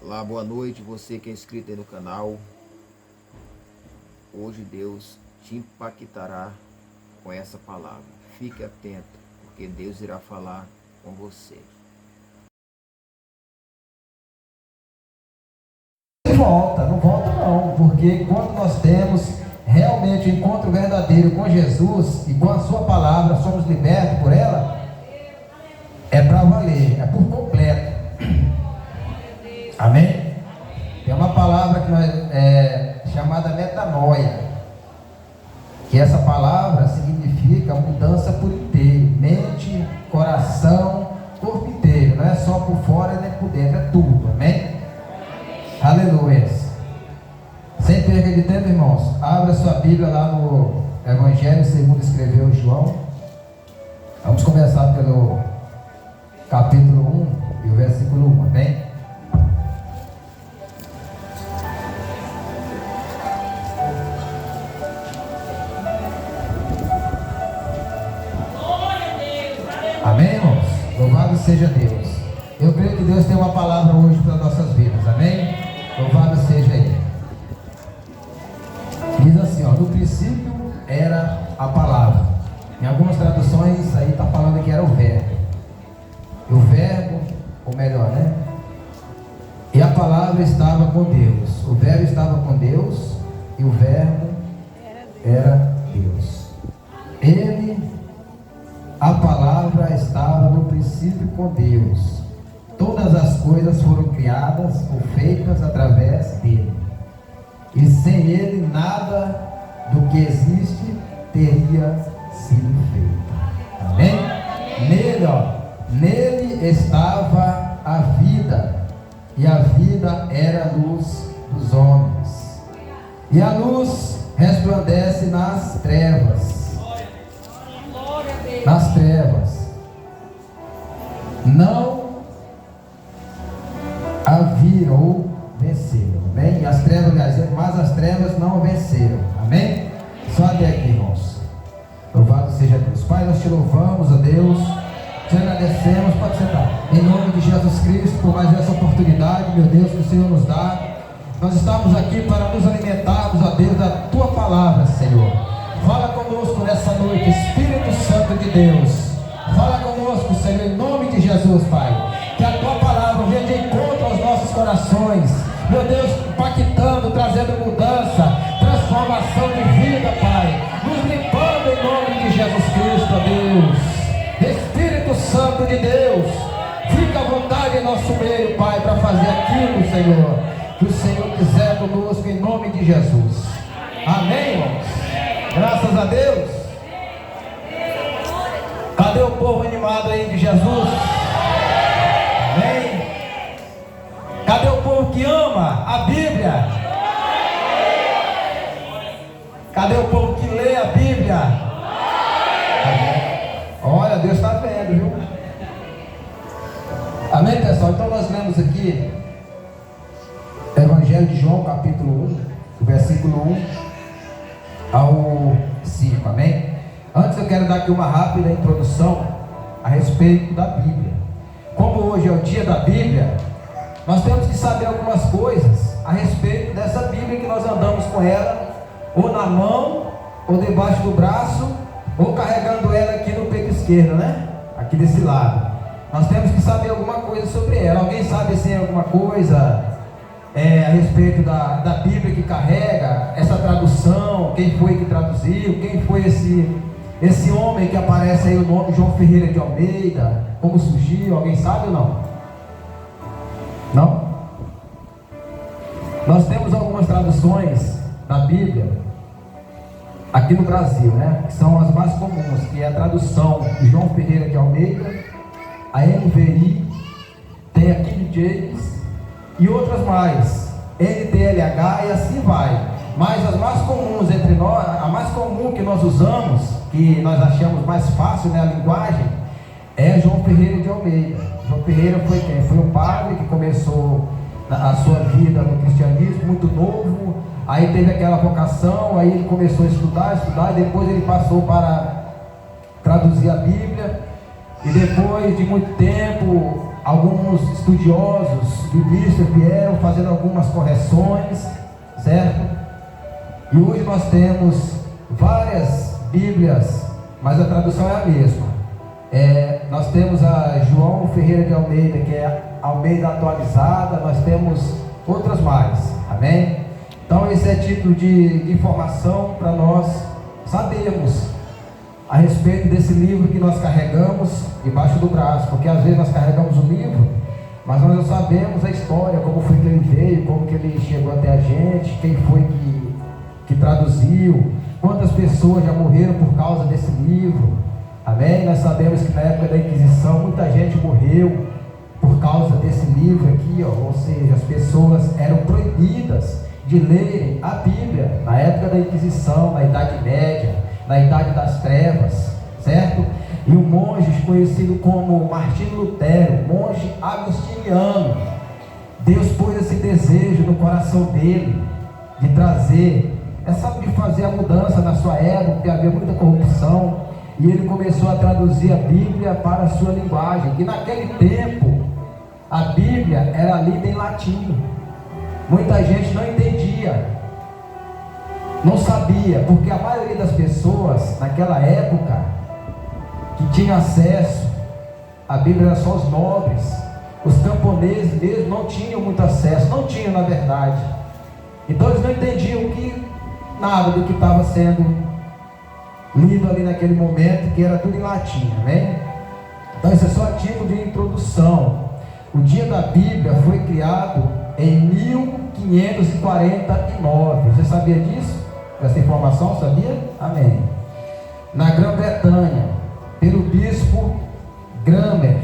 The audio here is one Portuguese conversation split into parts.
Olá, boa noite, você que é inscrito aí no canal. Hoje Deus te impactará com essa palavra. Fique atento, porque Deus irá falar com você. Não volta não, porque quando nós temos realmente o encontro verdadeiro com Jesus e com a sua palavra, somos libertos por ela, é para valer, é por completo. Amém? Tem uma palavra que chamada metanoia, que essa palavra significa mudança por inteiro, mente, coração, corpo inteiro, não é só por fora nem por dentro, é tudo, amém? Aleluia. Sem perda de tempo, irmãos, abra sua Bíblia lá no Evangelho segundo escreveu João. Vamos começar pelo capítulo 1 e o versículo 1, amém? Amém, irmãos? Louvado seja Deus. Eu creio que Deus tem uma palavra hoje para nossas vidas, amém? Louvado seja Ele. Diz assim, ó, no princípio era a palavra. Em algumas traduções aí está falando que era o verbo. E o verbo, ou melhor, né? E a palavra estava com Deus. O verbo estava com Deus e o verbo era Deus. A palavra estava no princípio com Deus. Todas as coisas foram criadas ou feitas através dele. E sem ele nada do que existe teria sido feito. Amém? Nele estava a vida, e a vida era a luz dos homens. E a luz resplandece nas trevas. Nas trevas não a viram ou venceram, amém? E as trevas, mas as trevas não a venceram, amém? Só até aqui, irmãos. Louvado seja Deus. Pai, nós te louvamos, ó Deus, te agradecemos, pode sentar, em nome de Jesus Cristo, por mais essa oportunidade, meu Deus, que o Senhor nos dá. Nós estamos aqui para nos alimentarmos, ó Deus, da tua palavra, Senhor. Fala conosco nessa noite, Espírito Santo de Deus. Fala conosco, Senhor, em nome de Jesus, Pai. Que a tua palavra venha de encontro aos nossos corações, meu Deus, impactando, trazendo mudança, transformação de vida, Pai. Nos limpando em nome de Jesus Cristo, ó Deus. Espírito Santo de Deus, fica à vontade em nosso meio, Pai, para fazer aquilo, Senhor, que o Senhor quiser conosco em nome de Jesus. Amém, irmãos? Graças a Deus. Cadê o povo animado aí de Jesus? Amém? Cadê o povo que ama a Bíblia? Cadê o povo que lê a Bíblia? Olha, Deus está vendo, viu? Amém, pessoal? Então nós lemos aqui Evangelho de João, capítulo 1, versículo 1 ao 5, amém? Antes eu quero dar aqui uma rápida introdução a respeito da Bíblia. Como hoje é o dia da Bíblia, nós temos que saber algumas coisas a respeito dessa Bíblia, que nós andamos com ela ou na mão, ou debaixo do braço, ou carregando ela aqui no peito esquerdo, né? Aqui desse lado. Nós temos que saber alguma coisa sobre ela. Alguém sabe assim alguma coisa a respeito da Bíblia que carrega essa tradução? Quem foi que traduziu? Quem foi esse homem que aparece aí, o nome João Ferreira de Almeida? Como surgiu? Alguém sabe ou não? Não? Nós temos algumas traduções da Bíblia aqui no Brasil, né? Que são as mais comuns, que é a tradução de João Ferreira de Almeida, a NVI, tem a King James e outras mais, NTLH e assim vai. Mas as mais comuns entre nós, a mais comum que nós usamos, que nós achamos mais fácil, né, a linguagem, é João Ferreira de Almeida. João Ferreira foi quem? Foi um padre que começou a sua vida no cristianismo muito novo, aí teve aquela vocação, aí ele começou a estudar, e depois ele passou para traduzir a Bíblia, e depois de muito tempo alguns estudiosos biblicistas vieram fazendo algumas correções, certo? E hoje nós temos várias Bíblias, mas a tradução é a mesma. Nós temos a João Ferreira de Almeida, que é a Almeida atualizada, nós temos outras mais, amém? Então esse é título de informação para nós sabermos a respeito desse livro que nós carregamos debaixo do braço, porque às vezes nós carregamos o livro, mas nós não sabemos a história, como foi que ele veio, como que ele chegou até a gente, quem foi que traduziu, quantas pessoas já morreram por causa desse livro, amém? Nós sabemos que na época da Inquisição muita gente morreu por causa desse livro aqui, ó, ou seja, as pessoas eram proibidas de lerem a Bíblia na época da Inquisição, na Idade Média, na Idade das Trevas, certo? E um monge conhecido como Martinho Lutero, monge agostiniano, Deus pôs esse desejo no coração dele de trazer, de fazer a mudança na sua época, porque havia muita corrupção, e ele começou a traduzir a Bíblia para a sua linguagem. E naquele tempo a Bíblia era lida em latim, muita gente não entendia, não sabia, porque a maioria das pessoas naquela época que tinha acesso à Bíblia era só os nobres, os camponeses mesmo não tinham muito acesso, não tinham na verdade, então eles não entendiam nada do que estava sendo lido ali naquele momento, que era tudo em latim, né? Então isso é só a título de introdução. O Dia da Bíblia foi criado em 1549, você sabia disso? Essa informação, sabia? Amém. Na Grã-Bretanha, pelo bispo Gramer.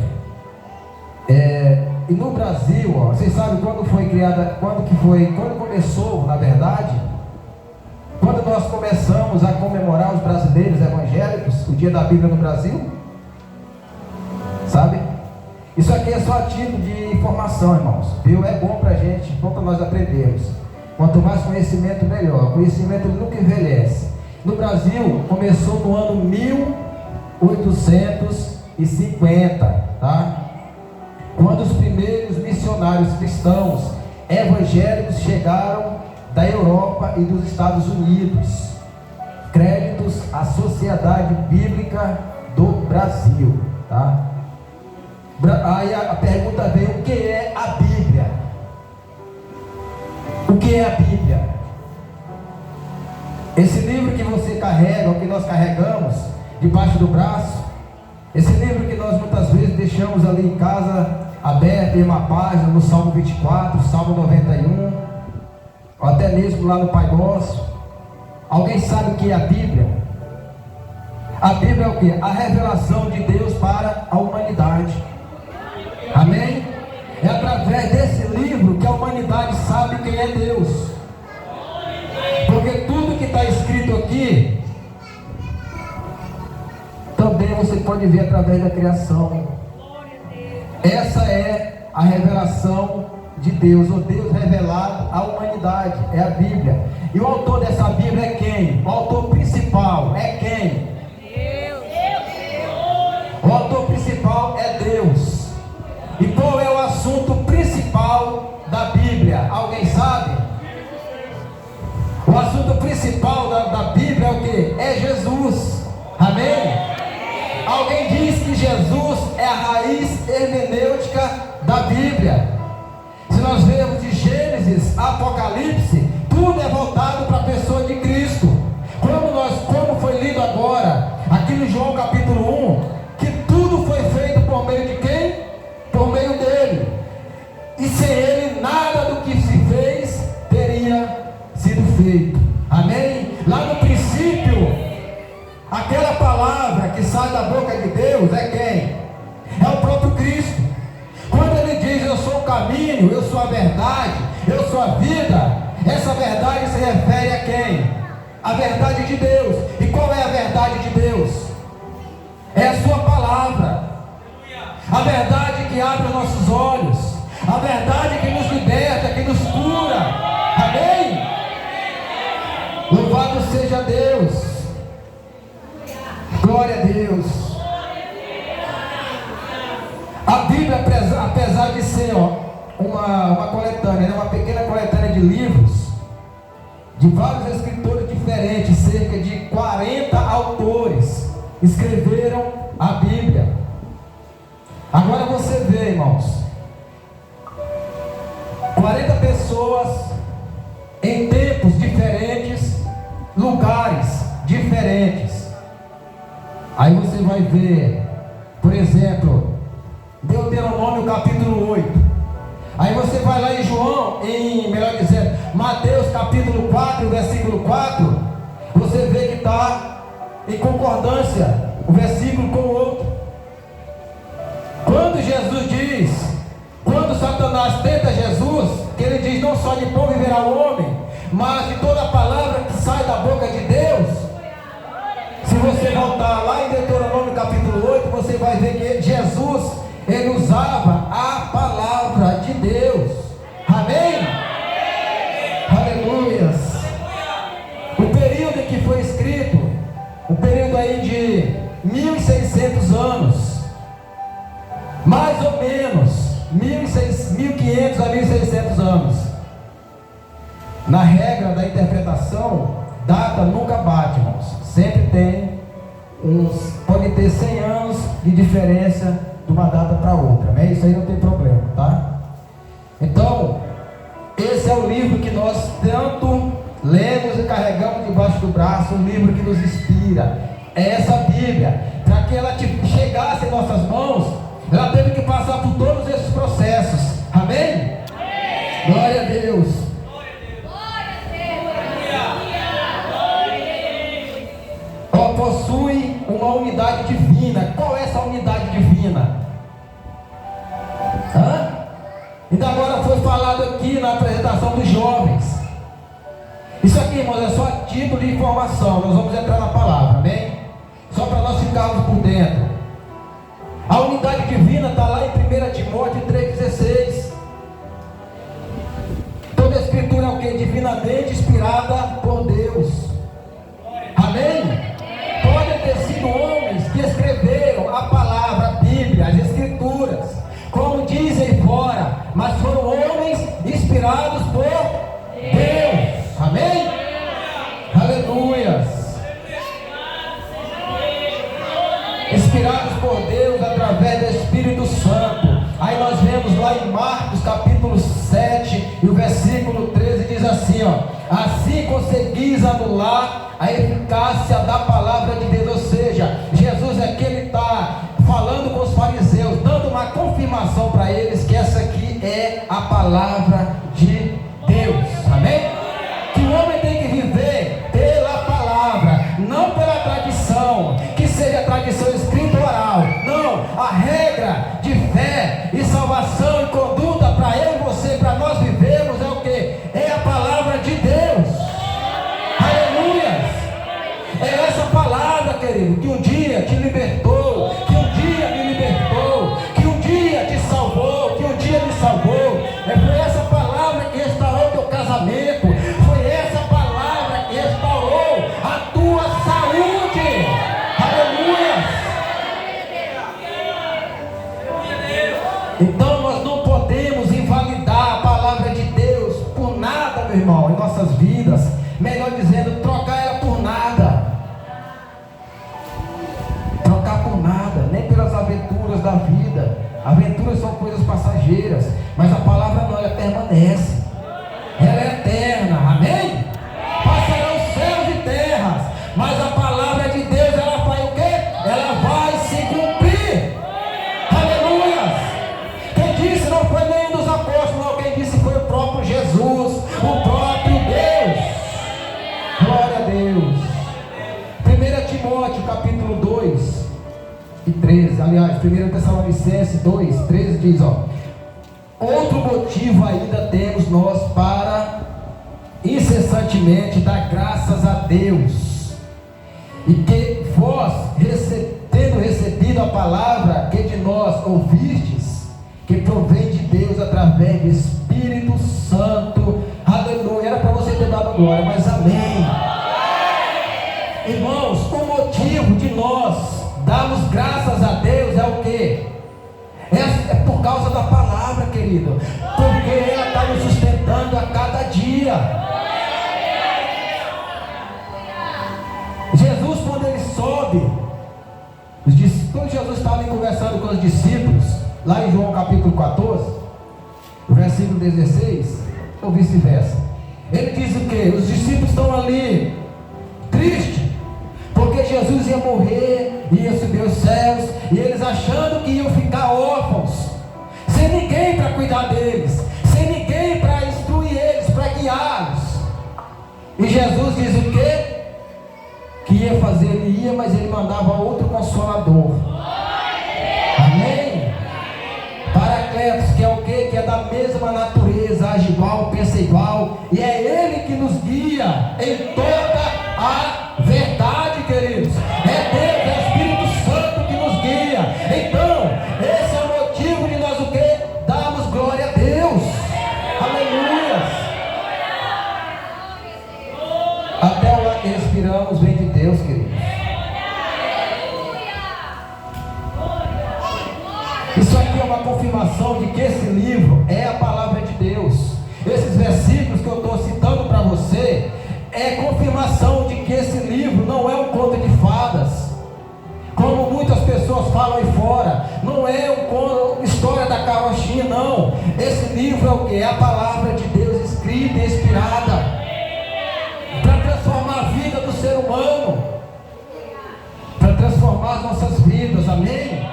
E no Brasil, ó, vocês sabem quando foi criada, quando começou, na verdade, quando nós começamos a comemorar os brasileiros evangélicos, o Dia da Bíblia no Brasil? Sabe? Isso aqui é só a título de informação, irmãos, viu? É bom pra gente, bom para nós aprendermos. Quanto mais conhecimento, melhor. O conhecimento nunca envelhece. No Brasil, começou no ano 1850, tá? Quando os primeiros missionários cristãos evangélicos chegaram da Europa e dos Estados Unidos. Créditos à Sociedade Bíblica do Brasil, tá? Aí a pergunta veio: o que é a Bíblia? O que é a Bíblia? Esse livro que você carrega, o que nós carregamos debaixo do braço, esse livro que nós muitas vezes deixamos ali em casa aberto em uma página, no Salmo 24, Salmo 91, ou até mesmo lá no Pai Nosso. Alguém sabe o que é a Bíblia? A Bíblia é o que? A revelação de Deus para a humanidade. Amém? É através desse livro que a humanidade sabe quem é Deus. Porque tudo que está escrito aqui também você pode ver através da criação. Essa é a revelação de Deus, o Deus revelado à humanidade, é a Bíblia. E o autor dessa Bíblia é quem? O autor principal é quem? Deus. O autor principal é Deus. E qual é o assunto principal da Bíblia? Alguém sabe? O assunto principal da Bíblia é o que? É Jesus. Amém? Alguém diz que Jesus é a raiz hermenêutica da Bíblia. Se nós vemos de Gênesis a Apocalipse, tudo é voltado para a pessoa de Cristo. Como foi lido agora, aqui no João capítulo 1, que tudo foi feito por meio de quem? Por meio dele. E sem ele, nada do que se fez teria sido feito. Amém? Lá no princípio, aquela palavra que sai da boca de Deus é quem? É o próprio Cristo. Quando ele diz: eu sou o caminho, eu sou a verdade, eu sou a vida, essa verdade se refere a quem? A verdade de Deus. E qual é a verdade de Deus? É a sua palavra. A verdade que abre os nossos olhos, a verdade que nos liberta, que nos cura. Amém? Louvado seja Deus. Glória a Deus. A Bíblia, ser uma coletânea, né? Uma pequena coletânea de livros de vários escritores diferentes, cerca de 40 autores escreveram a Bíblia. Agora você vê, irmãos, 40 pessoas em tempos diferentes, lugares diferentes. Aí você vai ver, por exemplo, Deuteronômio capítulo 8. Aí você vai lá em João, melhor dizendo, Mateus capítulo 4, versículo 4. Você vê que está em concordância o versículo com o outro. Quando Jesus diz, quando Satanás tenta Jesus, que ele diz: não só de pão viverá o homem, mas de toda a palavra que sai da boca de Deus. Se você voltar lá em Deuteronômio capítulo 8, você vai ver que Jesus, ele usava a palavra de Deus. Amém? Aleluias. O período em que foi escrito, um período aí de 1600 anos, mais ou menos 1500 a 1600 anos. Na regra da interpretação, data nunca bate, irmãos. Sempre tem pode ter 100 anos de diferença de uma data para outra, né? Isso aí não tem problema, tá? Então, esse é o livro que nós tanto lemos e carregamos debaixo do braço, um livro que nos inspira. É essa Bíblia. Para que ela chegasse em nossas mãos, ela teve que passar por todos esses processos. Amém? Amém. Glória a Deus. Possui uma unidade divina. Qual é essa unidade divina? Ainda agora foi falado aqui na apresentação dos jovens. Isso aqui, irmãos, é só título de informação. Nós vamos entrar na palavra, amém? Só para nós ficarmos por dentro. A unidade divina está lá em 1 Timóteo 3,16. Toda a escritura é o que? Divinamente inspirada por Deus. Amém? Podem ter sido homens que escreveram a palavra, a Bíblia, as escrituras, como dizem fora, mas foram homens inspirados por Deus. Amém? Aleluias. Inspirados por Deus através do Espírito Santo. Aí nós vemos lá em Marcos capítulo 7 e o versículo 13 diz assim, assim conseguis anular a eficácia da palavra de Deus. Ou seja, Jesus aqui ele está falando com os fariseus, dando uma confirmação para eles que essa aqui é a palavra de Deus. Amém? Que o homem tem que viver pela palavra, não pela tradição, que seja tradição escrita ou oral. Não, a regra de fé e salvação e conduta para eu e você, para nós vivermos, é o que? É a palavra de Deus. Aleluia! É essa palavra, querido, que um dia te libertou, que um dia me libertou, que um dia te salvou, que um dia me salvou. Foi essa palavra que restaurou teu casamento. Foi essa palavra que restaurou a tua saúde. Aleluia! Então nós não podemos invalidar a palavra de Deus por nada, meu irmão, em nossas vidas. Melhor dizendo, trocar ela por nada. Trocar por nada, nem pelas aventuras da vida. Aventuras são coisas passageiras, mas a palavra não, ela permanece. Ela é eterna, amém? Passarão céus e terras, mas a palavra de Deus, ela faz o quê? Ela vai se cumprir. Aleluia! Quem disse não foi nenhum dos apóstolos, não. Quem disse foi o próprio Jesus, o próprio Deus. Glória a Deus. 1 Timóteo capítulo 2 e 13, aliás, 1 Tessalonicenses 2, 13 diz, outro motivo ainda temos nós para incessantemente dar graças a Deus, e que vós, tendo recebido a palavra que de nós ouvistes, que provém de Deus através do Espírito Santo. Aleluia. Era para você ter dado glória, mas amém. Irmãos, o motivo de nós darmos graças a Deus é o que? é por causa da palavra, querido, porque ela está nos sustentando a cada dia. Jesus, quando ele sobe, quando Jesus estava conversando com os discípulos, lá em João capítulo 14, versículo 16, ou vice-versa, ele diz o que? Os discípulos estão ali, tristes, porque Jesus ia morrer, ia subir aos céus, e eles achando que iam ficar órfãos, sem ninguém para cuidar deles, sem ninguém para instruir eles, para guiá-los. E Jesus diz o que? Que ia fazer, ele ia, mas ele mandava outro Consolador. Amém? Paracletos, que é o que? Que é da mesma natureza, age igual, pensa igual, e é ele que nos guia em toda a verdade, queridos. É Deus, é o Espírito Santo que nos guia. Então, esse é o motivo de nós o que? Darmos glória a Deus. Aleluia. Até o ar que respiramos vem de Deus, queridos. Isso aqui é uma confirmação de que esse livro é a palavra de Deus. Esses versículos que eu estou citando para você é confirmação de que esse livro não é um conto de fadas, como muitas pessoas falam aí fora. Não é uma história da carochinha, não. Esse livro é o que? É a palavra de Deus escrita e inspirada para transformar a vida do ser humano, para transformar as nossas vidas. Amém?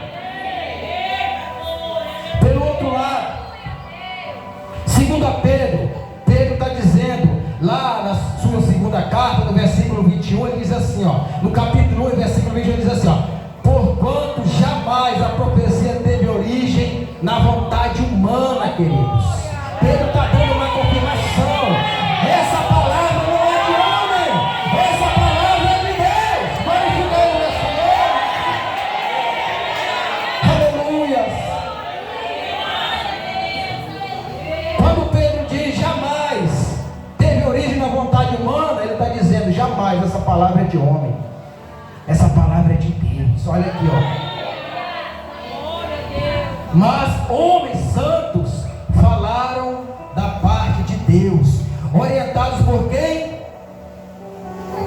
Pelo outro lado, 2 Pedro está dizendo lá na sua segunda carta, no versículo 21, ele diz assim, ó, no capítulo 1, versículo 21, ele diz assim, ó: porquanto jamais a profecia teve origem na vontade humana, queridos. Pedro está dando uma confirmação. Essa palavra não é de homem, essa palavra é de Deus. Glorificando o Senhor. Aleluia. Quando Pedro diz jamais teve origem na vontade humana, ele está dizendo jamais, essa palavra é de homem, essa palavra é de Deus. Olha aqui, ó. Mas homens santos falaram da parte de Deus, orientados por quem?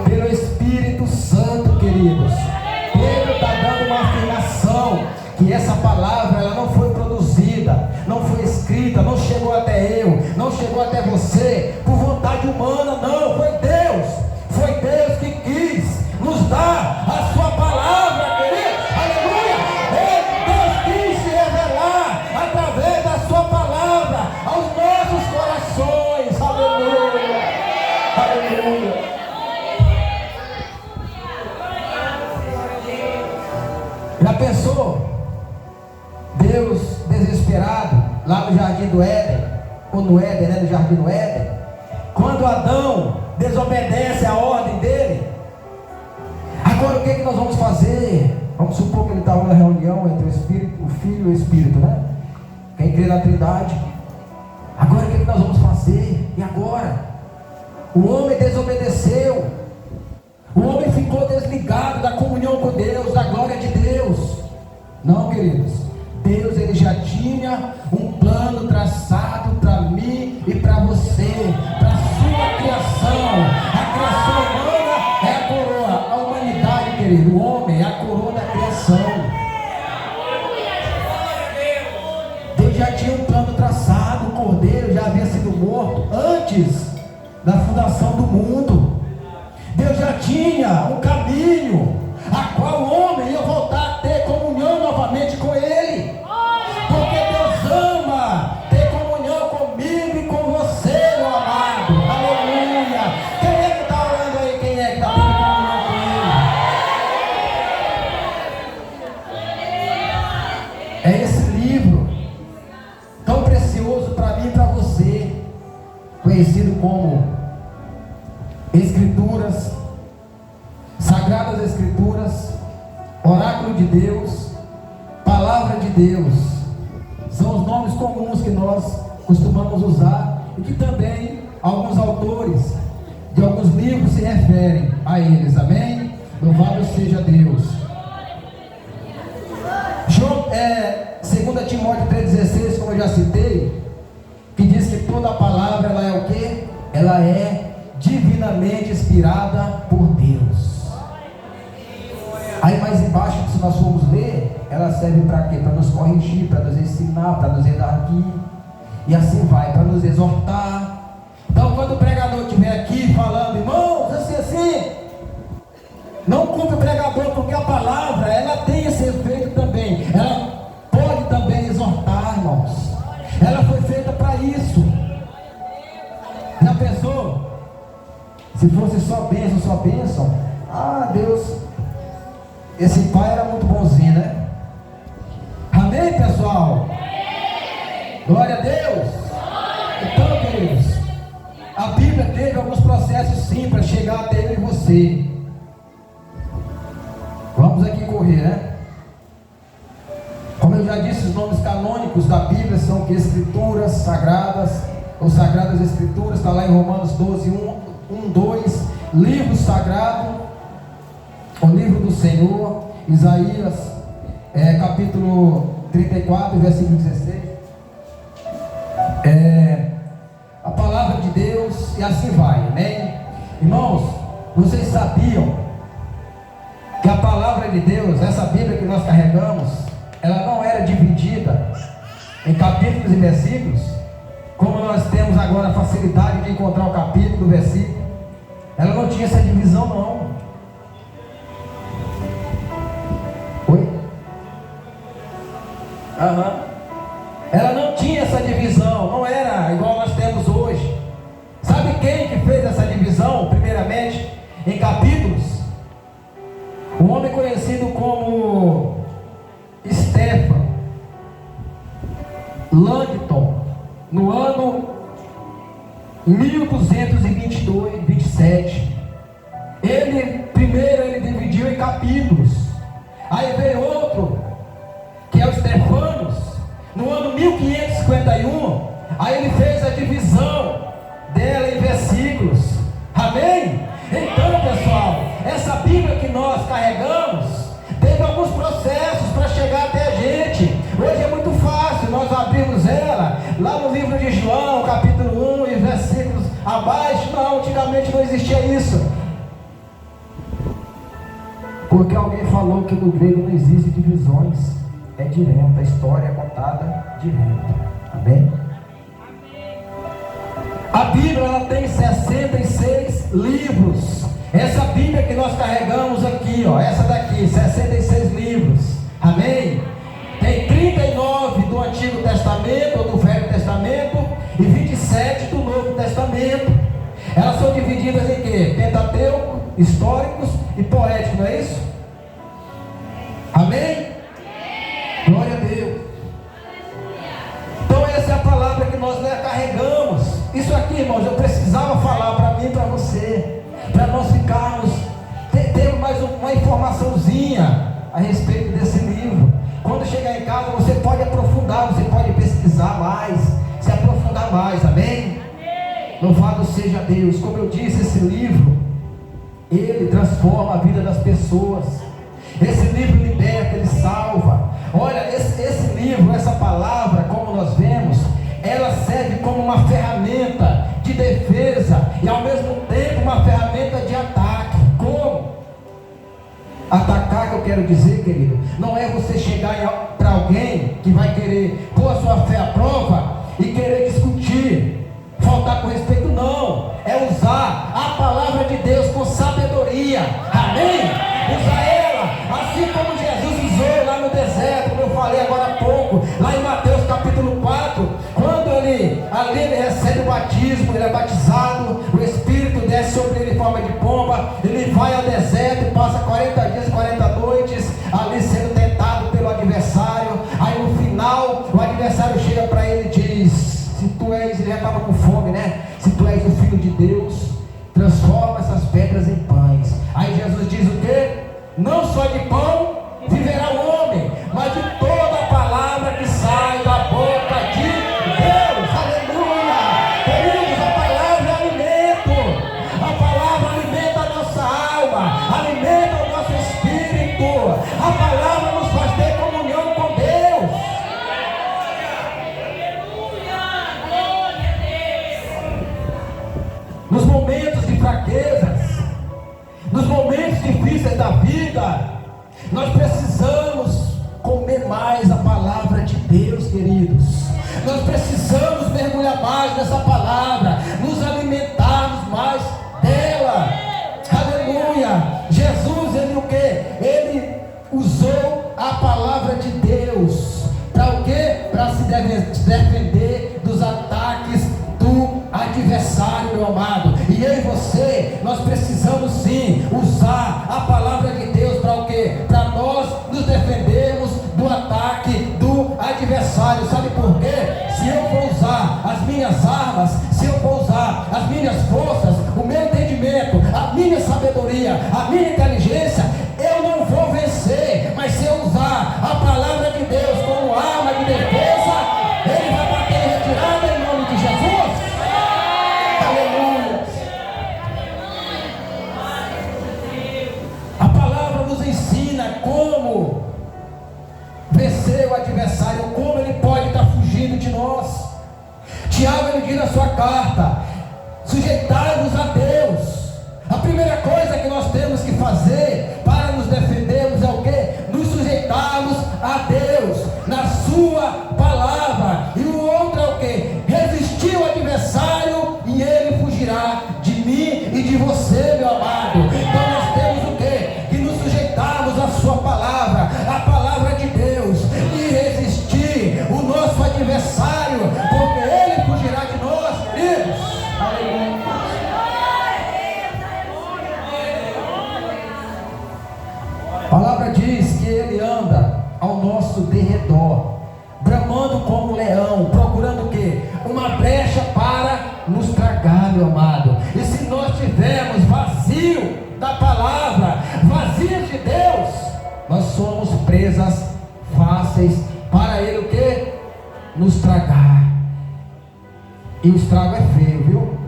Pelo Espírito Santo, queridos. Pedro está dando uma afirmação que essa palavra ela não foi produzida, não foi escrita, não chegou até eu, não chegou até você por vontade humana, não. Foi Deus que quis nos dar a sua palavra, queridos. Aleluia. Deus quis se revelar através da sua palavra aos nossos corações. Aleluia. Aleluia. Já pensou? Deus desesperado lá no jardim do Éden, ou no Éden, né? No jardim do Éden, quando Adão desobedece a ordem dele. Agora o que nós vamos fazer? Vamos supor que ele estava na reunião entre o Espírito, o Filho e o Espírito, né? Quem crê na Trindade. Agora o que nós vamos fazer? E agora? O homem desobedeceu. O homem ficou desligado da comunhão com Deus, da glória de Deus. Não, queridos. Deus, ele já tinha um plano traçado para mim e para você, para a sua criação. A criação humana é a coroa, a humanidade, querido, o homem é a coroa da criação. Deus já tinha um plano traçado, o cordeiro já havia sido morto antes da fundação do mundo. Deus já tinha um caminho a qual o homem ia voltar a ter comunhão novamente com ele, porque Deus ama ter comunhão comigo e com você, meu amado. Aleluia. Quem é que está orando aí? Quem é que está tendo comunhão com ele? É esse livro tão precioso para mim e para você, conhecido como Escrituras, Sagradas Escrituras, Oráculo de Deus, Palavra de Deus. São os nomes comuns que nós costumamos usar e que também alguns autores de alguns livros se referem a eles. Amém? Louvado seja Deus. 2 2 Timóteo 3,16, como eu já citei, que diz que toda palavra, ela é o quê? Ela é divinamente inspirada por Deus. Aí mais embaixo, se nós formos ler, ela serve para quê? Para nos corrigir, para nos ensinar, para nos redarguir, e assim vai, para nos exortar. Então quando o pregador estiver aqui falando, irmãos, assim, não culpe o pregador, porque a palavra, ela tem esse efeito também. Ela pode também exortar, irmãos. Ela foi feita para isso. Já pensou? Se fosse só bênção, Deus, esse pai era muito bonzinho, né? Amém, pessoal? Glória a Deus. Então, queridos, a Bíblia teve alguns processos sim para chegar até eu e você. Vamos aqui correr, né? Como eu já disse, os nomes canônicos da Bíblia são que escrituras sagradas, ou sagradas escrituras, está lá em Romanos 12, 1, 2, livro sagrado, o livro do Senhor, Isaías, capítulo 34, versículo 16, a palavra de Deus, e assim vai, amém? Irmãos, vocês sabiam que a palavra de Deus, essa Bíblia que nós carregamos, ela não era dividida em capítulos e versículos, como nós temos agora a facilidade de encontrar o capítulo, o versículo. Ela não tinha essa divisão, não. Oi? Ela não tinha essa divisão, não era igual nós temos hoje. Sabe quem que fez essa divisão, primeiramente, em capítulos? Um homem conhecido como Stephen Langton, no ano 1227. Primeiro ele dividiu em capítulos. Aí veio outro, que é o Stefanos, no ano 1551. Aí ele fez a divisão dela em versículos. Amém? Então, pessoal, essa Bíblia que nós carregamos teve alguns processos para chegar até a gente. Hoje é muito fácil nós abrirmos ela lá no livro de João, capítulo 1 e versículos abaixo. Não, antigamente não existia isso, porque alguém falou que no grego não existe divisões, é direto, a história é contada direto. Amém? A Bíblia, ela tem 66 livros. Essa Bíblia que nós carregamos aqui, essa daqui, 66 livros. Amém? Tem 39 do Antigo Testamento ou do Velho Testamento e 27 do Novo Testamento. Elas são divididas em quê? Pentateuco, históricos e poéticos, não é isso? Amém? Glória a Deus. Então essa é a palavra que nós carregamos. Isso aqui, irmãos, eu precisava falar para mim e para você, para nós ficarmos, ter mais uma informaçãozinha a respeito desse livro. Quando chegar em casa, você pode aprofundar, você pode pesquisar mais, se aprofundar mais, amém? Louvado seja Deus. Como eu disse, esse livro, ele transforma a vida das pessoas. Esse livro liberta, ele salva. Olha, esse livro, essa palavra, como nós vemos, ela serve como uma ferramenta de defesa e ao mesmo tempo uma ferramenta de ataque. Como? Atacar, que eu quero dizer, querido, não é você chegar para alguém que vai querer pôr a sua fé à prova e querer discutir, faltar com respeito, não. É usar a palavra de Deus com sabedoria. Amém? Usar ela, assim como Jesus usou lá no deserto, como eu falei agora há pouco, lá em Mateus capítulo 4, quando ele recebe o batismo, ele é batizado, o Espírito desce sobre ele em forma de pomba, ele vai ao deserto e passa 40 dias e 40 noites ali sendo tentado pelo adversário. Aí no final o adversário chega para ele e diz: se tu és, ele já estava com fome, né? Se tu és o Filho de Deus, transforma essas pedras em pães. Aí Jesus diz o quê? Não só de pão viverá o homem, mas de toda a palavra que sai da boca de Deus. Aleluia! Queridos, a palavra é alimento. A palavra alimenta a nossa alma, alimenta o nosso espírito. A palavra nos faz ter comunhão com Deus. delícias da vida. Nós precisamos comer mais a palavra de Deus, queridos. Nós precisamos mergulhar mais nessa palavra, nos alimentarmos mais dela. Aleluia. Jesus, ele o quê? Ele usou a palavra de Deus para o quê? Para se defender dos ataques do adversário, meu amado. E eu e você, nós precisamos sim usar a palavra de Deus para o quê? Para nós nos defendermos do ataque do adversário. Sabe por quê? Se eu for usar as minhas armas, se eu for usar as minhas forças, o meu entendimento, a minha sabedoria, a minha inteligência, eu não vou vencer. Mas se eu usar a palavra de Deus como arma de defesa, ele vai bater em retirada em nome de Jesus. Aleluia. A palavra nos ensina como vencer o adversário, como ele pode estar fugindo de nós. Tiago, ele diz na sua carta: sujeitai-vos a Deus. A primeira coisa que nós temos que fazer para nos defendermos é o quê? Nos sujeitarmos a Deus, na sua palavra. E o outro é o quê? Resistir ao adversário e ele fugirá de mim e de você, meu amado. Então nós temos o quê? Que nos sujeitarmos à sua palavra, a palavra de Deus, e resistir o nosso adversário, porque ele fugirá de nós, queridos. Aleluia. A palavra diz que ele anda ao nosso derredor, bramando como um leão, procurando o quê? Uma brecha para nos tragar, meu amado. E se nós tivermos vazio da palavra, vazio de Deus, nós somos presas fáceis para ele o quê? Nos tragar. E o estrago é feio, viu?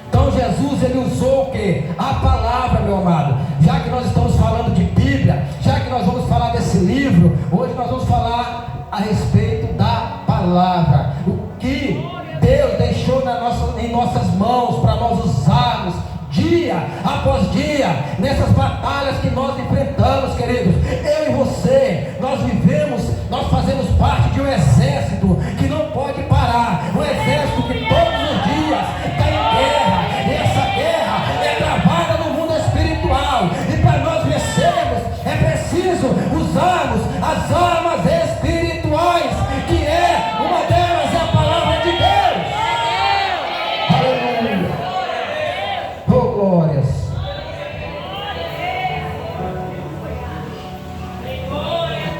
Então Jesus, ele usou o quê? A palavra, meu amado. Já que nós estamos falando de Bíblia, já que nós vamos falar desse livro, hoje nós vamos falar a respeito da palavra. O que Deus deixou em nossas mãos para nós usarmos dia após dia, nessas batalhas que nós enfrentamos, queridos. Eu e você, nós vivemos, nós fazemos parte de um exército que não pode parar. Um exército que todos os dias está em guerra. E essa guerra é travada no mundo espiritual. E para nós vencermos, é preciso usarmos as armas espirituais, que uma delas é a palavra de Deus. Aleluia. Oh, glórias.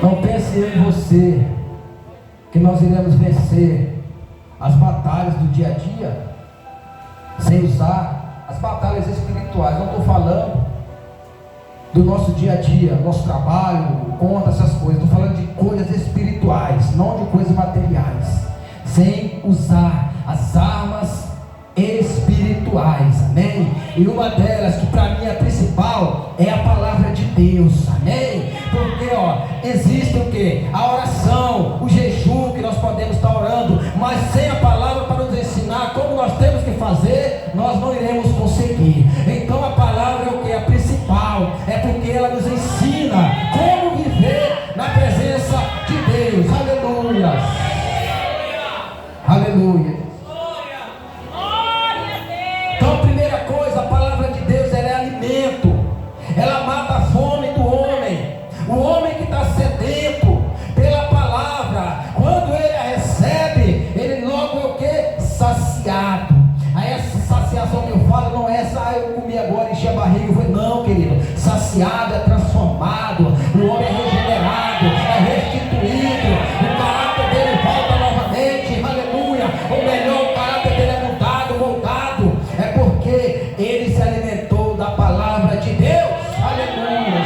Não pense eu em você que nós iremos vencer as batalhas do dia a dia sem usar as batalhas espirituais. Não estou falando do nosso dia a dia, nosso trabalho, conta, essas coisas. Estou falando de coisas espirituais, não de coisas materiais. Sem usar as armas espirituais, amém? E uma delas, que para mim é a principal, é a palavra de Deus, amém? Porque existe o que? A oração, o jejum que nós podemos estar orando, mas sem a palavra para nos ensinar como nós temos que fazer, nós não iremos conseguir. Então a palavra é o que? A principal, é porque ela nos ensina como viver na presença de Deus. Aleluia. Aleluia. Então a primeira coisa, a palavra de Deus, ela é alimento. Ela mata a fome do homem. O homem que está sedento pela palavra, quando ele a recebe, ele logo é o que? Saciado. Aí essa saciação que eu falo não é essa, eu comi agora, enchi a barriga. Não, querido. Saciado é transformado. O homem é regenerado, é restituído. O caráter dele volta novamente. Aleluia. Ou melhor, o caráter dele é mudado, voltado. É porque ele se alimentou da palavra de Deus. Aleluia.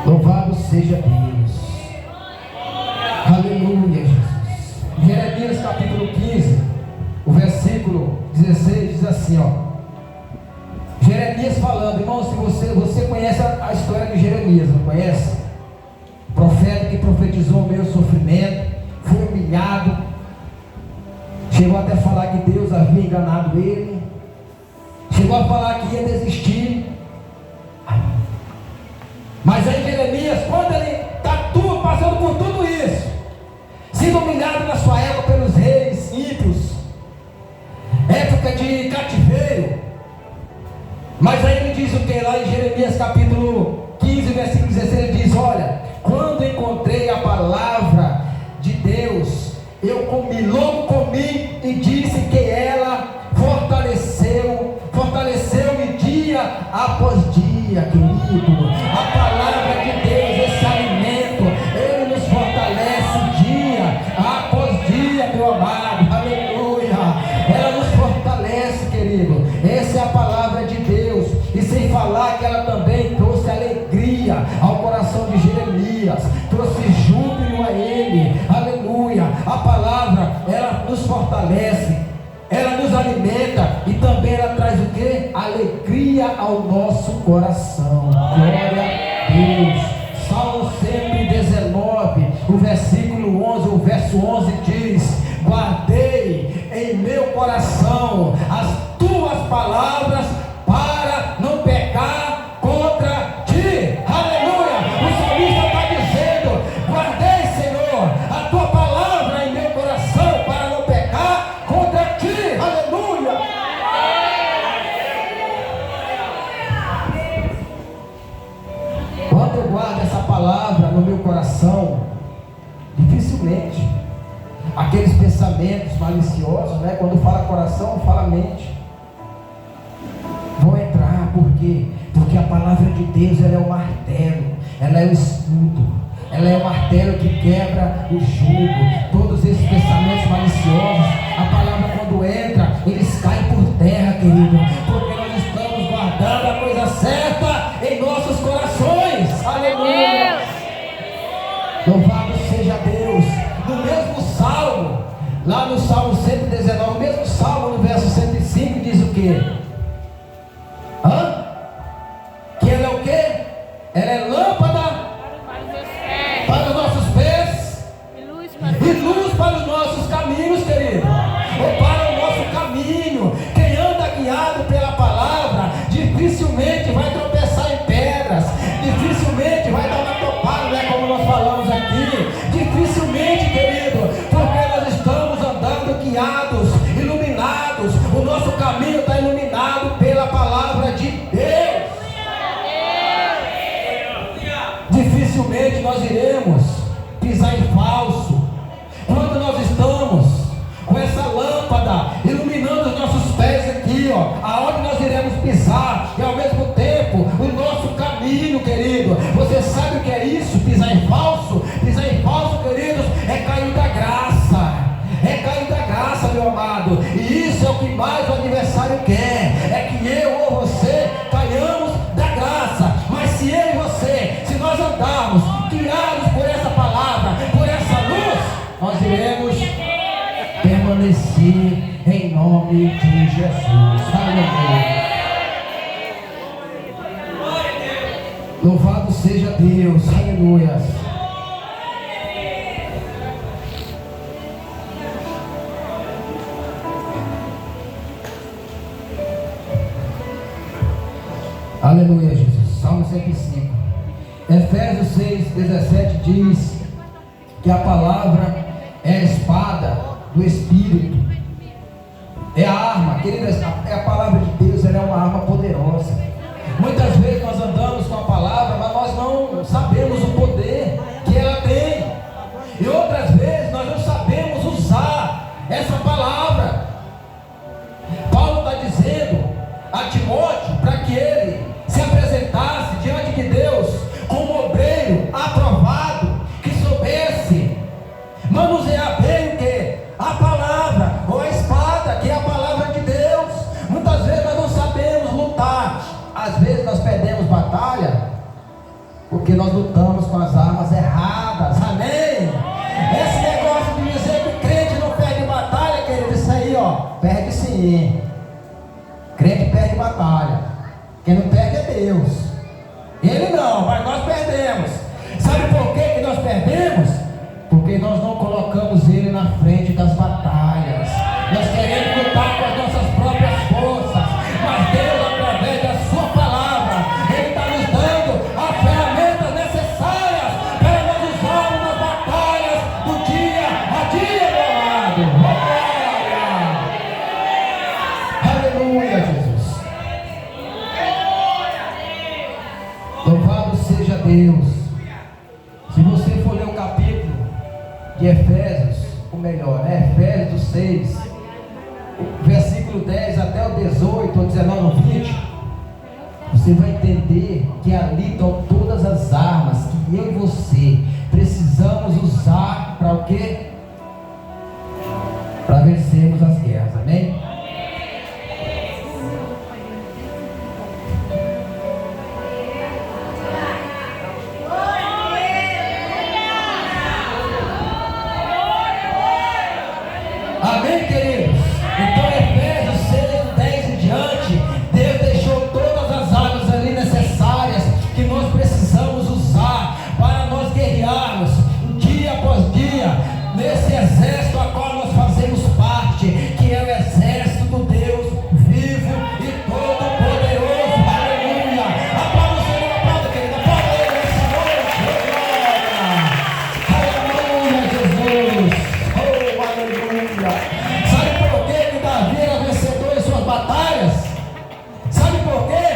Louvado seja Deus. Aleluia, Jesus. Jeremias capítulo 15, o versículo 16 diz assim, Jeremias falando, irmão, se você conhece a história de Jeremias, não conhece? O profeta que profetizou o meu sofrimento, foi humilhado, chegou até a falar que Deus havia enganado ele, Chegou a falar que ia desistir. Mas aí Jeremias, quando ele está passando por tudo isso, sendo humilhado na sua época pelos reis ímpios, época de cativeiro, mas aí ele diz o que lá em Jeremias capítulo 15, versículo 16, ele diz: olha, quando encontrei a palavra de Deus, eu logo comi e disse que ela fortaleceu-me dia após dia, querido. A palavra de Deus, esse alimento, ele nos fortalece dia após dia, meu amado, aleluia. Ela nos fortalece, querido. Essa é a palavra de Deus. E sem falar que ela também trouxe alegria ao coração de Jeremias, trouxe júbilo a ele, aleluia. A palavra, ela nos fortalece, ela nos alimenta e também ela traz o que? Alegria ao nosso coração. Glória a Deus. Salmo 119, o versículo 11, o verso 11 diz: guardei em meu coração as tuas palavras para não pecar contra ti. Aleluia. O salmista está dizendo: guardei, Senhor, a tua palavra em meu coração para não pecar contra ti. Aleluia. Quando eu guardo essa palavra no meu coração, dificilmente aqueles pensamentos maliciosos, né? Quando fala coração, fala mente, vão entrar. Por quê? Porque a palavra de Deus, ela é o martelo, ela é o escudo, ela é o martelo que quebra o jugo. Todos esses pensamentos maliciosos, a palavra quando entra, eles caem por terra, querido, porque nós estamos guardando a coisa certa em nossos corações. Aleluia. Louvado seja Deus. No mesmo salmo, lá no Salmo 119, o mesmo salmo, no verso 105, diz o quê? Que ela é o quê? Ela é lâmpada para os nossos pés e luz para os nossos caminhos, querido. Ou para o nosso caminho. Quem anda guiado pela palavra dificilmente vai tropeçar em pedras, dificilmente vai dar uma topada, né, como nós falamos aqui. Dificilmente, querido, porque nós estamos andando guiados, iluminados. O nosso caminho está iluminado pela palavra de Deus. Dificilmente nós iremos pisar em falso quando nós estamos com essa lâmpada iluminando os nossos pés aqui, ó, aonde nós iremos pisar, e ao mesmo tempo o nosso caminho, querido. Você sabe o que é isso? Pisar em falso? Pisar em falso, queridos, é cair da graça. É cair da graça, meu amado. E isso é o que mais o adversário quer, é que eu ou você caiamos da graça. Mas se eu e você, se nós andarmos guiados por essa palavra, por essa luz, nós iremos permanecer em nome de Jesus. Aleluia. Louvado seja Deus. Aleluia. Aleluia, Jesus. Salmo 105. Efésios 6:17 diz que a palavra é a espada do Espírito, é a arma, querida, é a palavra de Deus, ela é uma arma poderosa. Muitas vezes nós andamos com a palavra, mas nós não sabemos o poder que ela tem, e outras vezes nós não sabemos usar essa palavra. Paulo está dizendo a Timóteo para que ele se apresentasse diante de Deus como obreiro aprovado, que soubesse manusear bem o que? A palavra, ou a espada, que é a palavra de Deus. Muitas vezes nós não sabemos lutar, às vezes nós perdemos batalha porque nós lutamos com as armas erradas. Amém? Esse negócio de dizer que o crente não perde batalha, querido, isso aí, ó, perde sim. Crente perde batalha, quem não perde é Deus. Ele não, mas nós perdemos. Sabe por que nós perdemos? Porque nós não colocamos Ele na frente das batalhas. Nós queremos lutar com as nossas próprias forças, mas Deus amado. Aleluia, Jesus. Louvado seja Deus. Se você for ler o capítulo de Efésios, ou melhor, Efésios 6, versículo 10 até o 18, ou 19 ou 20, você vai entender que ali estão todas as armas que eu e você precisamos usar para o quê? Para vencermos as guerras, amém? Amém, queridos? Então, Efésios 6, 10 em diante, Deus deixou todas as armas ali necessárias que nós precisamos usar para nós guerrearmos dia após dia nesse exército a qual nós fazemos parte, que é o exército do Deus vivo e todo-poderoso. Aleluia! Aplauda o Senhor, aplauda, querido, aplauda Ele nessa noite. Aleluia, Jesus! Oh, aleluia! Sabe por que Davi era vencedor em suas batalhas? Sabe por quê?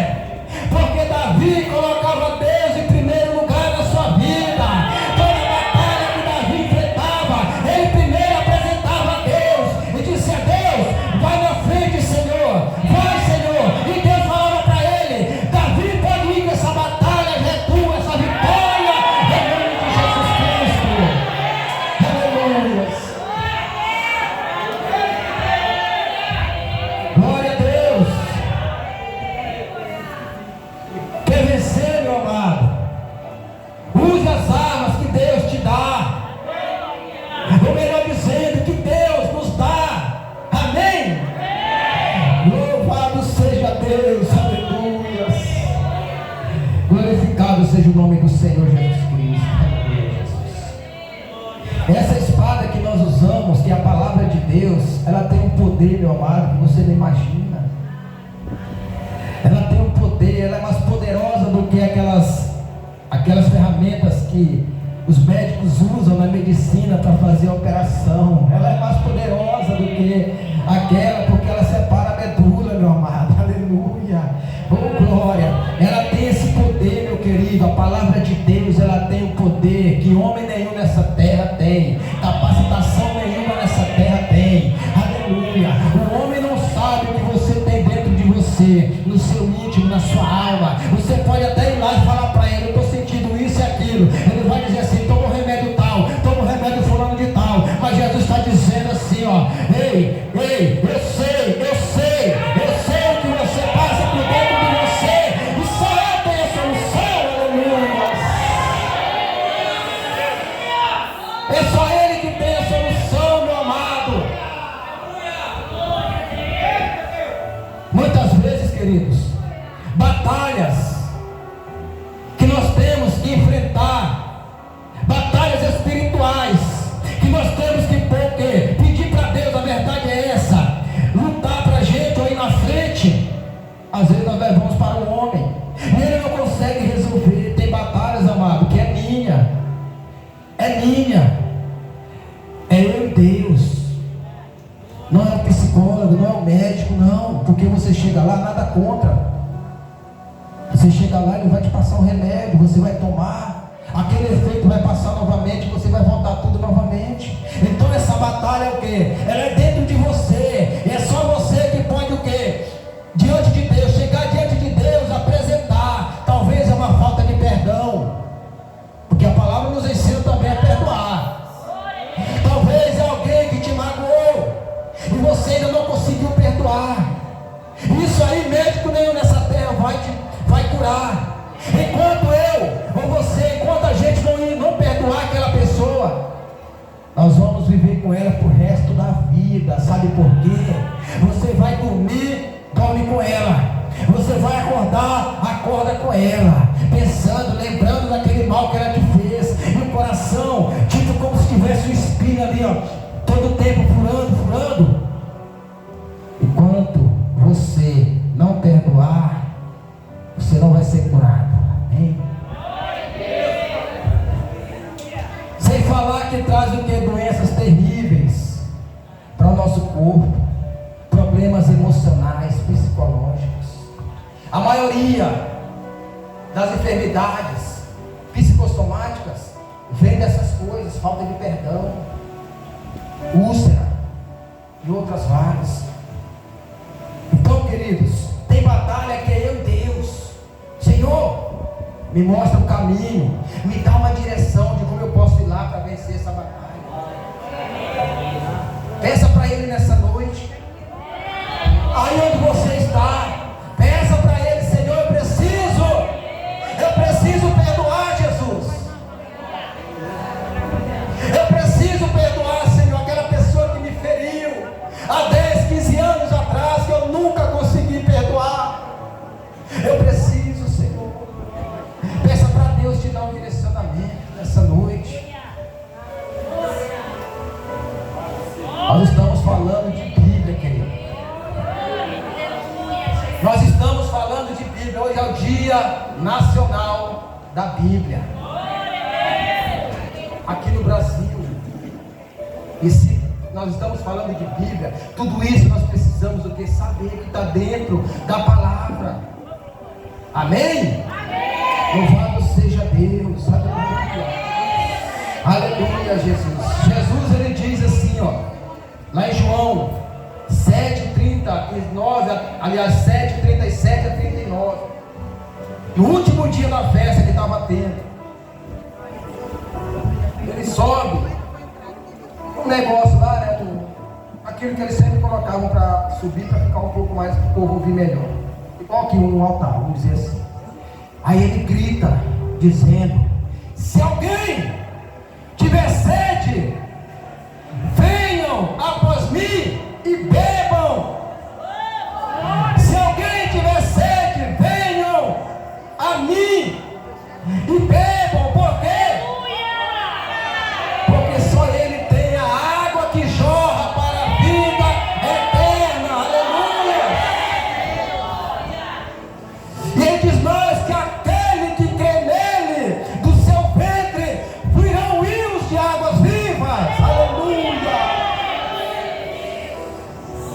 Porque Davi colocava Deus em primeiro lugar na sua vida. Toda batalha que Davi enfrentava, ele primeiro apresentava a Deus e disse a Deus: vai na frente, Senhor, vai, Senhor. E Deus falava para ele: Davi, pode ir nessa batalha, é tua essa vitória, em nome de Jesus Cristo. Aleluia. Glória a Deus. Quer vencer, meu amado? Use as armas que Deus te dá. Ou melhor dizendo, que Deus nos dá. Amém? Louvado seja Deus. Aleluia. Glorificado seja o nome do Senhor Jesus Cristo. Aleluia, Jesus. Essa espada que nós usamos, que é a palavra de Deus, ela tem um poder, meu amado, que você não imagina. Ela tem um poder, ela é mais poderosa do que aquelas ferramentas que os médicos usam na medicina para fazer a operação. Ela é mais poderosa do que aquela, porque ela separa a medula, meu amado. Aleluia. Oh, glória. Ela tem esse poder, meu querido. A palavra de Deus, ela tem o poder que homem nenhum nessa terra tem, capacitação nenhuma nessa terra tem. Aleluia. O homem não sabe o que você tem dentro de você, no seu íntimo, na sua alma. Você pode até ir lá e falar para ele: eu estou sentindo isso e aquilo. Ele vai dizer assim: toma o remédio tal, toma o remédio fulano de tal. Mas Jesus está dizendo assim, ó: ei, eu sei o que você passa por dentro de você, e só eu tenho a solução. Aleluia. É só Ele que tem a solução, meu amado. Muitas vezes, queridos, batalhas que nós temos que enfrentar, batalhas espirituais, que nós temos que pedir para Deus. A verdade é essa: lutar para a gente ou ir na frente. Às vezes nós levamos para o homem e ele não consegue resolver. Tem batalhas, amado, que é minha, é eu e Deus. Não é o psicólogo, não é o médico, não, porque você chega lá, nada contra. Você chega lá, ele vai te passar um remédio, você vai tomar, aquele efeito vai passar novamente, você vai voltar tudo novamente. Então essa batalha é o quê? Ela é dentro de você, e é só você que pode o quê? Diante de Deus, chegar diante de Deus, apresentar. Talvez é uma falta de perdão, porque a palavra nos ensina também a perdoar. Talvez é alguém que te magoou e você ainda não conseguiu perdoar. Isso aí médico nenhum nessa terra vai curar. Enquanto eu ou você, enquanto a gente não perdoar aquela pessoa, nós vamos viver com ela pro resto da vida. Sabe por quê? Você vai dormir, dorme com ela. Você vai acordar, acorda com ela, pensando, lembrando daquele mal que ela te fez. E o coração, tipo como se tivesse um espinho ali, ó, todo o tempo furando. Enquanto você não perdoar, você não vai ser curado. Amém? Sem falar que traz o que? Doenças terríveis. corpo, problemas emocionais, psicológicos. A maioria das enfermidades psicossomáticas vem dessas coisas: falta de perdão, úlcera e outras várias. Então, queridos, tem batalha que é eu e Deus. Senhor, me mostra o caminho, me dá uma direção de como eu posso ir lá para vencer essa batalha. Peça para Ele nessa noite. Aí onde você está, peça para Ele: Senhor, eu preciso perdoar, Jesus. Eu preciso perdoar, Senhor, aquela pessoa que me feriu há 10, 15 anos atrás, que eu nunca consegui perdoar. Eu preciso, Senhor. Peça para Deus te dar um direcionamento nessa noite. Nós estamos falando de Bíblia, querido. Nós estamos falando de Bíblia. Hoje é o Dia Nacional da Bíblia aqui no Brasil. E se nós estamos falando de Bíblia, tudo isso nós precisamos o que? Saber que está dentro da palavra. Amém? Louvado seja Deus. Aleluia. Aleluia, Jesus. Jesus, ele diz assim, ó, lá em João 7:39, aliás 7:37 a 39, no último dia da festa que estava tendo, ele sobe um negócio lá, né, aquilo que eles sempre colocavam para subir, para ficar um pouco mais, para o povo ouvir melhor, igual aqui um altar, vamos dizer assim. Aí ele grita, dizendo: se alguém tiver sede, venham após mim e bebam. Se alguém tiver sede, venham a mim e bebam. Por quê? Porque só Ele tem a água que jorra para a vida eterna. Aleluia. E Ele diz mais: que aquele que crê nele, do seu ventre fluirão rios de águas vivas. Aleluia.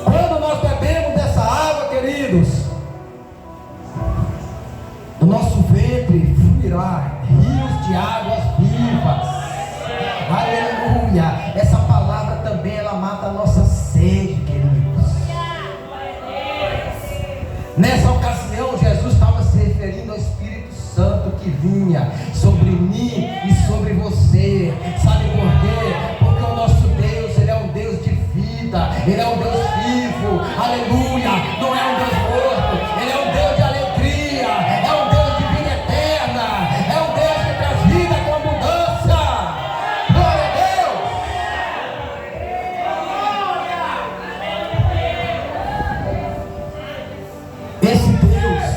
Quando nós bebemos dessa água, queridos, do nosso ventre fluirá rios de águas vivas. Aleluia. Essa palavra também, ela mata a nossa sede, queridos. Nessa ocasião, Jesus estava se referindo ao Espírito Santo que vinha sobre mim e sobre você. Sabe por quê? Porque o nosso Deus, Ele é um Deus de vida, Ele é um Deus vivo. Aleluia. Não é um Deus morto, Ele é um Deus de alegria, é um Deus de vida eterna, é um Deus que traz vida com abundância. Glória a Deus. Esse Deus,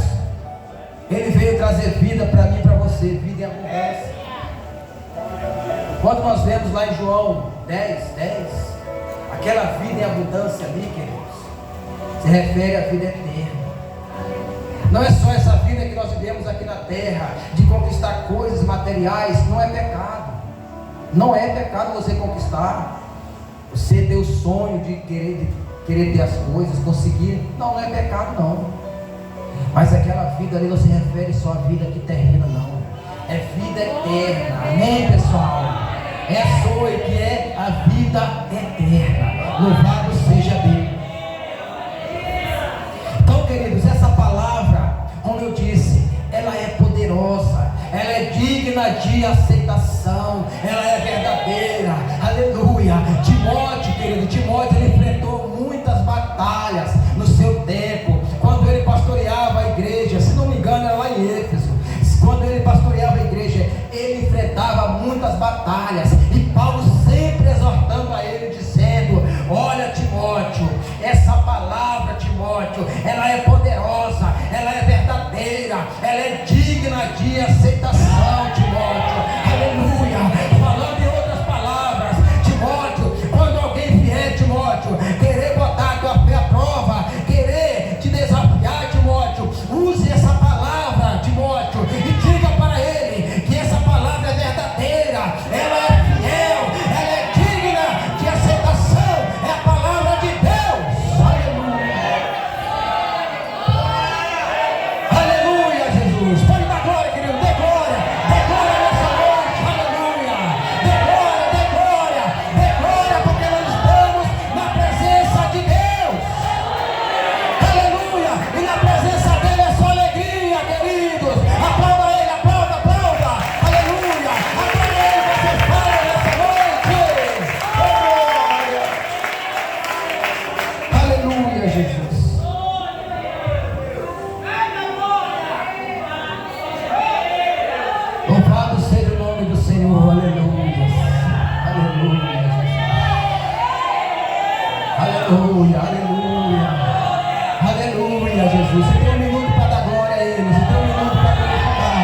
Ele veio trazer vida para mim e para você, vida em abundância. Quando nós vemos lá em João 10, aquela vida em abundância ali, queridos, se refere à vida eterna. Não é só essa vida que nós vivemos aqui na terra, de conquistar coisas materiais. Não é pecado. Não é pecado você conquistar, você ter o sonho de querer ter as coisas, conseguir. Não é pecado não. Mas aquela vida ali não se refere só à vida aqui terrena, não. É vida eterna. Amém, pessoal? É a sua que é a vida eterna. Louvado seja Deus. Então, queridos, essa palavra, como eu disse, ela é poderosa, ela é digna de aceitação, ela é verdadeira. Aleluia. Timóteo, querido, Timóteo, ele enfrentou muitas batalhas no seu tempo, quando ele pastoreava a igreja. Se não me engano, era lá em Éfeso. Quando ele pastoreava a igreja, ele enfrentava muitas batalhas, e Paulo sempre exortando a ele, dizendo: olha, Timóteo, essa palavra, Timóteo, ela é poderosa, ela é verdadeira, ela é digna de aceitação, Timóteo. Aleluia. Falando em outras palavras, Timóteo, quando alguém vier, Timóteo, querer botar a tua fé à prova, querer te desafiar, Timóteo, use essa palavra, Timóteo, e diga para ele que essa palavra é verdadeira, ela é Aleluia, aleluia. Aleluia, Jesus. Você tem um minuto para dar glória a Ele. Você tem um minuto para glorificar.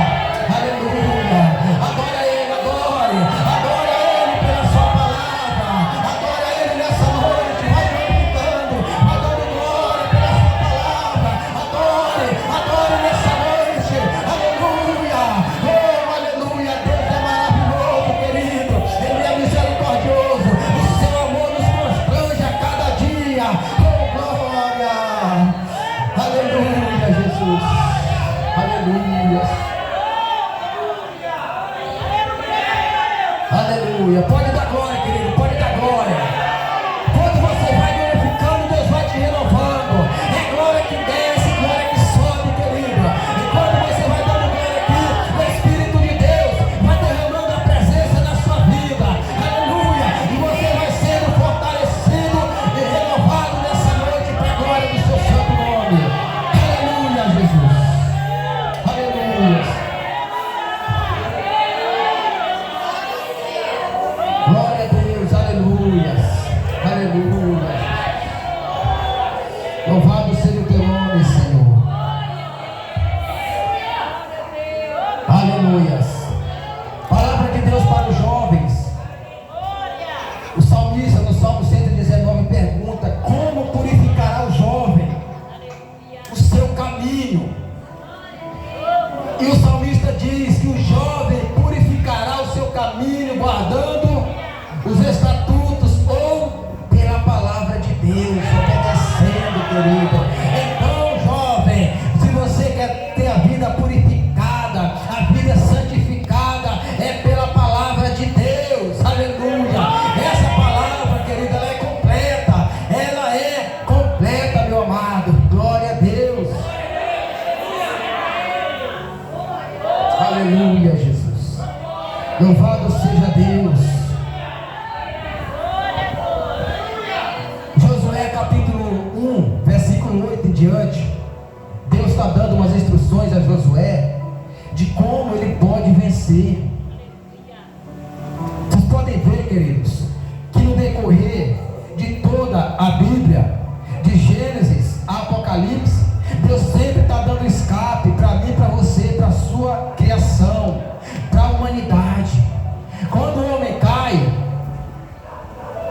Aleluia. Adora Ele, adore. Adora Ele pela sua palavra. Adora Ele nessa noite. Vai glorificando. Vai dando glória pela sua palavra. Adore, adore nessa noite. Aleluia. Oh, aleluia. Deus é maravilhoso, querido. Ele é misericordioso. O seu amor nos constrange a cada dia. Oh, glória. Aleluia, Jesus. Aleluia. Aleluia. Pode dar glória, querido. Pode dar glória. Quando você vai glorificando, Deus vai te renovando. É glória que desce, glória que sobe, querido. E quando você vai dando glória aqui, o Espírito de Deus vai derramando a presença na sua vida. Aleluia. E você vai sendo fortalecido e renovado nessa noite para a glória do seu santo nome. Aleluia, Jesus. Aleluia. Glória a Deus, aleluia. Aleluia. Louvado seja o teu nome, Senhor. Aleluia. Palavra de Deus para os jovens. O salmista no Salmo 119 pergunta: como purificará o jovem o seu caminho? E o salmista diz que o jovem purificará o seu caminho guardando os estatutos ou pela palavra de Deus, obedecendo, querido. Então, jovem, se você quer ter a vida purificada, a vida santificada, é pela palavra de Deus. Aleluia. Essa palavra, querida, ela é completa. Ela é completa, meu amado. Glória a Deus. Aleluia, Jesus. Louvado seja Deus. Josué capítulo 1, versículo 8 em diante. Deus está dando umas instruções a Josué de como ele pode vencer. Vocês podem ver, queridos, que no decorrer de toda a Bíblia, de Gênesis a Apocalipse, Deus sempre está dando escape para mim, para você, para a sua criação, para a humanidade. Quando o homem cai,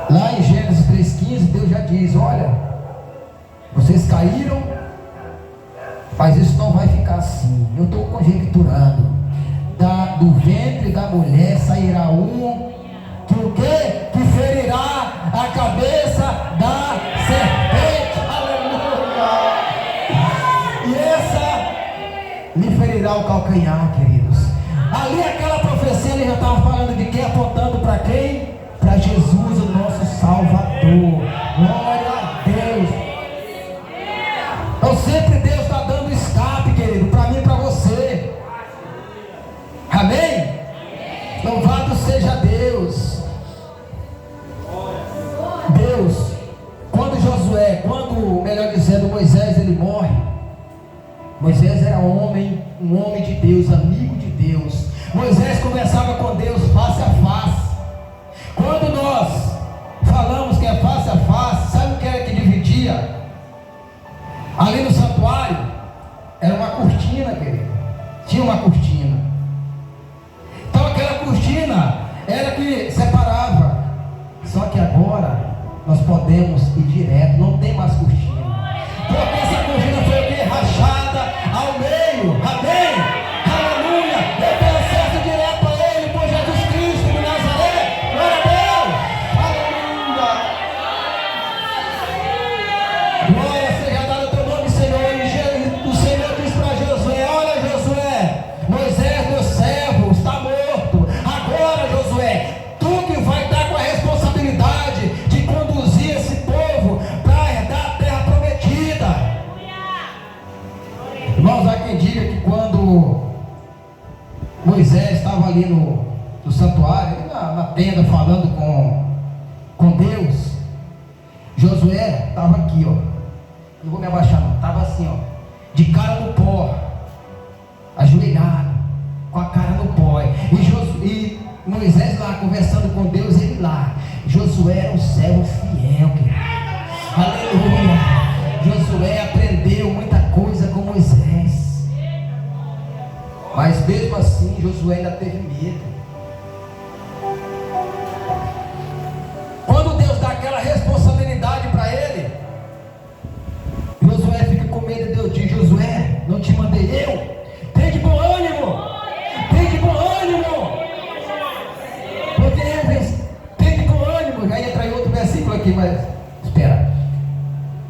lá em Gênesis 3,15, Deus já diz: olha, vocês caíram, mas isso não vai ficar assim. Eu estou conjecturando. Do ventre da mulher sairá um que o quê? Que ferirá a cabeça da serpente. Aleluia. E essa lhe ferirá o calcanhar, queridos. Ali aquela profecia ele já estava falando de quem? Apontando para quem? Para Jesus, o nosso Salvador. Glória a Deus. Então sempre Deus está dando escape, querido, para mim e para você. Amém? Louvado seja Deus. Deus, quando melhor dizendo, Moisés, ele morre. Moisés era um homem de Deus, amigo de Deus. Moisés conversava com Deus face a face. Quando nós falamos que é face a face, sabe o que era que dividia? Ali no santuário, era uma cortina, querido. Tinha uma cortina. Então aquela cortina era que separava. Só que agora nós podemos ir direto, não tem mais cortina. Porque essa cortina foi o quê? Rachada ao meio. Amém? Aleluia. Eu tenho acesso direto a Ele por Jesus Cristo de Nazaré. Glória a Deus. Aleluia. Glória seja dada ao teu nome, Senhor. E o Senhor diz para Josué: olha, Josué, Moisés, meu servo, está morto. Agora, Josué, tu que vai estar com a responsabilidade de conduzir esse povo para herdar a terra prometida. Irmãos, há quem diga que quando Moisés estava ali no santuário, na tenda, falando com Deus, Josué estava aqui, ó. Não vou me abaixar não, estava assim, ó, de cara no pó, ajoelhado, com a cara no pó. E Moisés lá conversando com Deus, ele lá. Josué era um servo fiel, querido. mesmo assim Josué ainda teve medo. Quando Deus dá aquela responsabilidade para ele, Josué fica com medo. Deus diz: Josué, não te mandei eu? Tem de bom ânimo, tem de bom ânimo, porque tem de bom ânimo. Já entra em outro versículo aqui, mas espera.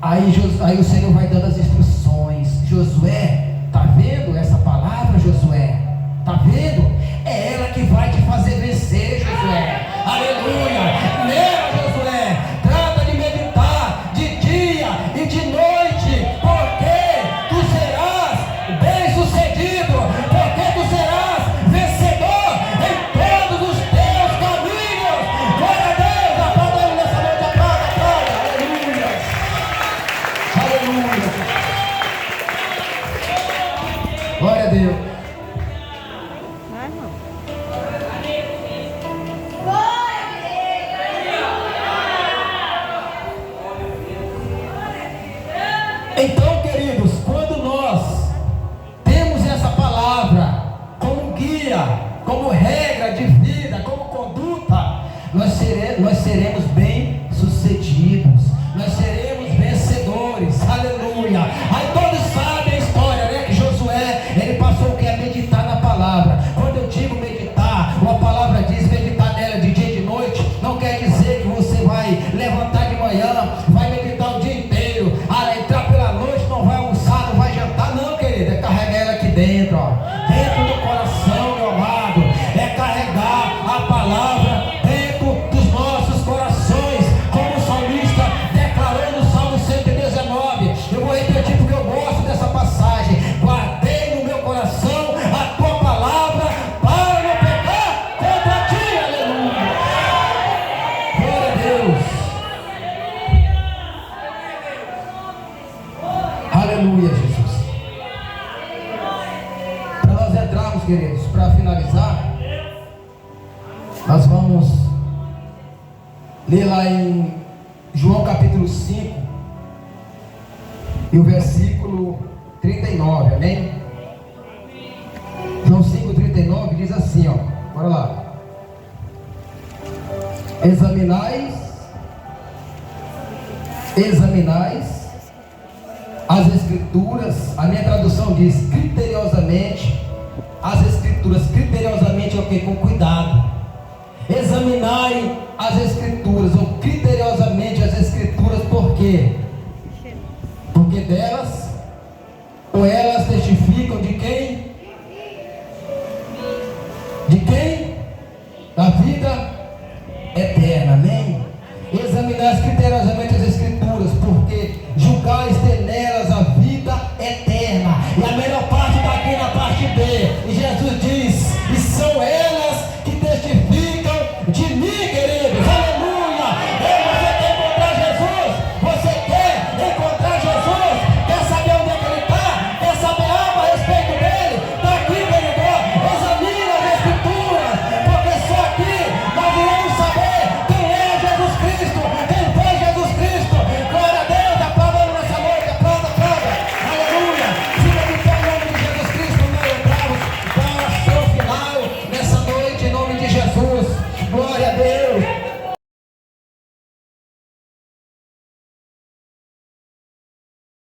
Aí o Senhor vai dando as instruções. Josué, tá vendo essa palavra, Josué? Tá vendo? É ela que vai te fazer vencer, Josué. Aleluia! Nela, Josué, trata de meditar de dia e de noite, porque tu serás bem-sucedido, porque tu serás vencedor em todos os teus caminhos. Glória a Deus! Aplauda ele nessa noite, aplauda! Aleluia! Aleluia! Glória a Deus! Então, queridos, quando nós temos essa palavra como guia, como regra de vida, como conduta, nós seremos bem sucedidos, nós seremos vencedores. Aleluia! Aí todos sabem a história, né? Que Josué, ele passou o que? A meditar na palavra. Quando eu digo meditar, a palavra diz meditar nela de dia e de noite. Não quer dizer que você vai levantar de manhã, vai meditar o dia inteiro, entrar pela noite, não vai almoçar, não vai jantar. Não, querido, é carregar ela aqui dentro, ó, dentro do coração, meu amado. É carregar a palavra dentro dos nossos corações, como o salmista declarou no Salmo 119. Eu vou repetir porque eu gosto dessa passagem: guardei no meu coração a tua palavra para não pecar contra ti. Aleluia! Glória a Deus! Aleluia, Jesus. Para nós entrarmos, queridos, para finalizar, nós vamos ler lá em João capítulo 5 e o versículo 39, amém? João 5:39 diz assim, ó, bora lá: examinais as escrituras. A minha tradução diz criteriosamente as escrituras. Criteriosamente é o que? Com cuidado. Examinai as escrituras, ou criteriosamente as escrituras. Por quê? Porque delas, ou elas testificam de quem? De quem? Da vida eterna, amém? Examinai criteriosamente as escrituras, porque julgais ter nelas a vida eterna.